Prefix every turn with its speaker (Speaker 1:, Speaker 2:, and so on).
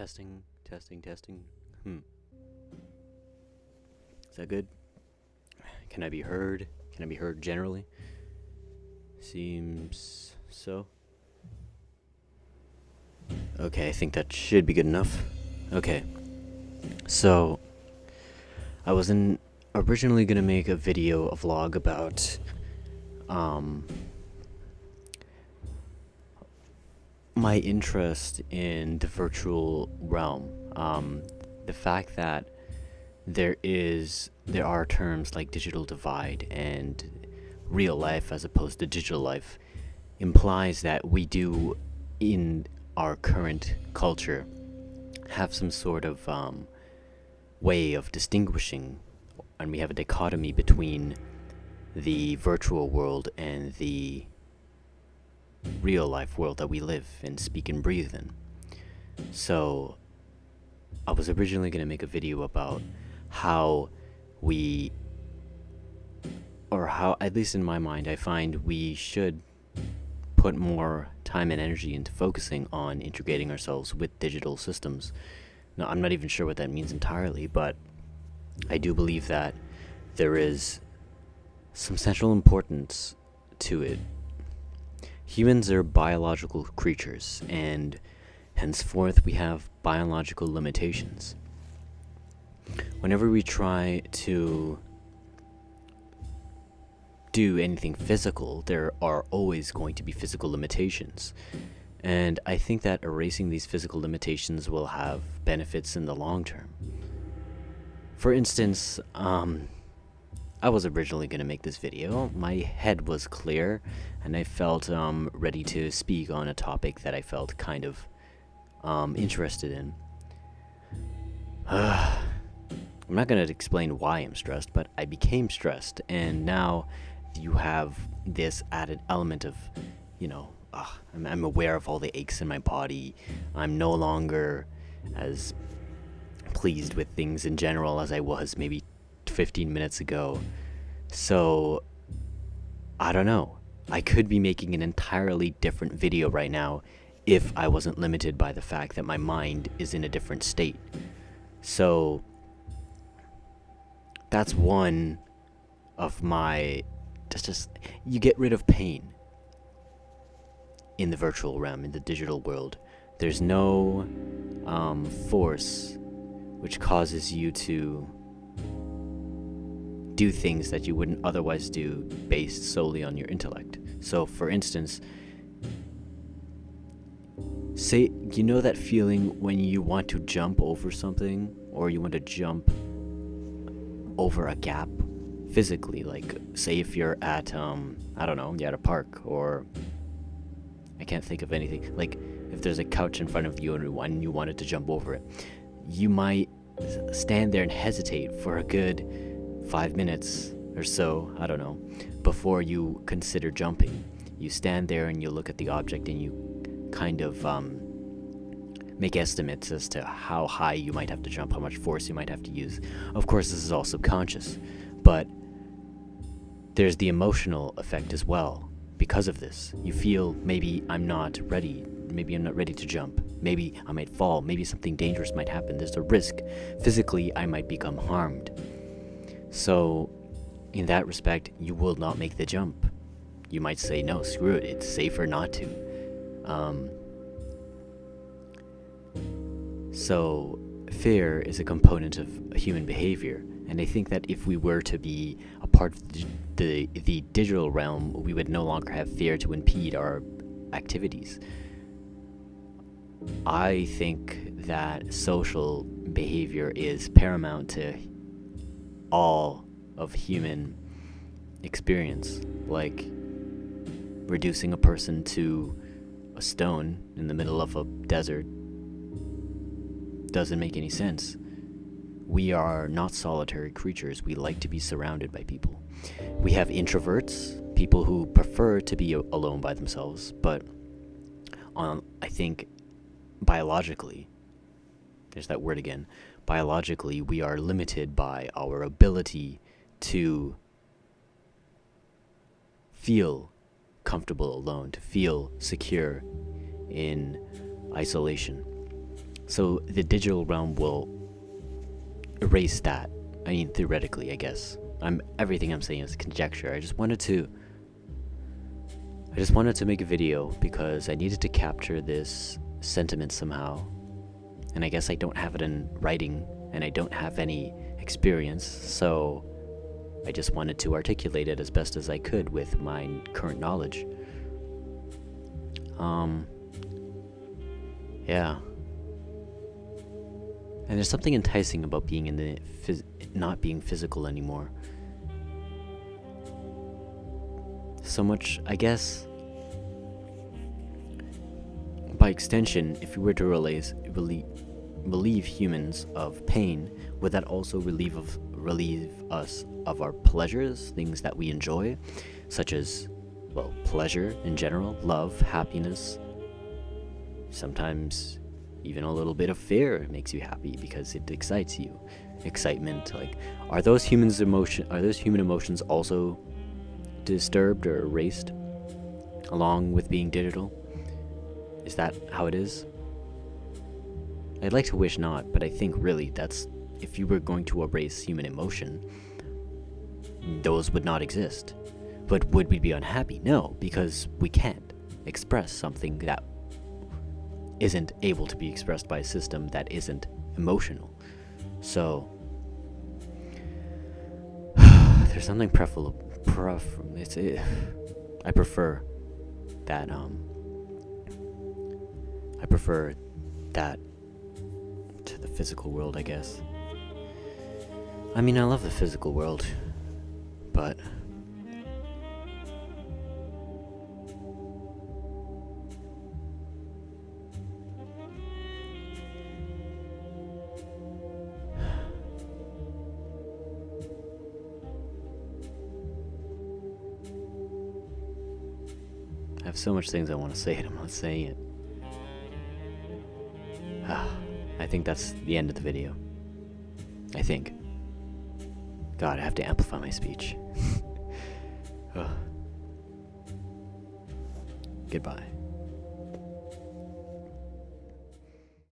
Speaker 1: Testing, testing, testing. Is that good? Can I be heard? Can I be heard generally? Seems so. Okay, I think that should be good enough. Okay. So, I was originally gonna make a vlog about, my interest in the virtual realm. The fact that there are terms like digital divide and real life as opposed to digital life implies that we do, in our current culture, have some sort of way of distinguishing, and we have a dichotomy between the virtual world and the real life world that we live and speak and breathe in. So I was originally going to make a video about how how, at least in my mind, I find we should put more time and energy into focusing on integrating ourselves with digital systems. Now, I'm not even sure what that means entirely, but I do believe that there is some central importance to it. Humans are biological creatures, and henceforth we have biological limitations. Whenever we try to do anything physical, there are always going to be physical limitations. And I think that erasing these physical limitations will have benefits in the long term. For instance, I was originally going to make this video. My head was clear, and I felt ready to speak on a topic that I felt kind of interested in. I'm not going to explain why I'm stressed, but I became stressed, and now you have this added element of, I'm aware of all the aches in my body. I'm no longer as pleased with things in general as I was maybe 15 minutes ago. So, I don't know. I could be making an entirely different video right now if I wasn't limited by the fact that my mind is in a different state. So, that's one of my... Just you get rid of pain in the virtual realm, in the digital world. There's no force which causes you to do things that you wouldn't otherwise do based solely on your intellect. So, for instance, say, you know that feeling when you want to jump over something, or you want to jump over a gap physically? Like, say if you're at, you're at a park, or I can't think of anything. Like, if there's a couch in front of you and you wanted to jump over it, you might stand there and hesitate for a good 5 minutes or so, before you consider jumping. You stand there and you look at the object and you kind of make estimates as to how high you might have to jump, how much force you might have to use. Of course, this is all subconscious, but there's the emotional effect as well. Because of this, you feel, maybe I'm not ready to jump, maybe I might fall, maybe something dangerous might happen, there's a risk, physically I might become harmed. So, in that respect, you will not make the jump. You might say, no, screw it, it's safer not to. So, fear is a component of human behavior, and I think that if we were to be a part of the digital realm, we would no longer have fear to impede our activities. I think that social behavior is paramount to all of human experience. Like, reducing a person to a stone in the middle of a desert doesn't make any sense. We are not solitary creatures. We like to be surrounded by people. We have introverts, people who prefer to be alone by themselves, but I think biologically, there's that word again, biologically, we are limited by our ability to feel comfortable alone, to feel secure in isolation. So the digital realm will erase that. I mean, theoretically, I guess. Everything I'm saying is conjecture. I just wanted to make a video because I needed to capture this sentiment somehow. And I guess I don't have it in writing, and I don't have any experience, so I just wanted to articulate it as best as I could with my current knowledge. Yeah. And there's something enticing about being in the not being physical anymore. So much, I guess. By extension, if you were to relieve humans of pain, would that also relieve us of our pleasures, things that we enjoy, such as, well, pleasure in general, love, happiness, sometimes even a little bit of fear makes you happy because it excites you. Excitement, like, are those human emotions also disturbed or erased along with being digital? Is that how it is? I'd like to wish not, but I think really that's, if you were going to erase human emotion, those would not exist. But would we be unhappy? No, because we can't express something that isn't able to be expressed by a system that isn't emotional. So there's something I prefer that to the physical world, I guess. I mean, I love the physical world, but I have so much things I want to say and I'm not saying it. I think that's the end of the video. I think. God, I have to amplify my speech. Goodbye.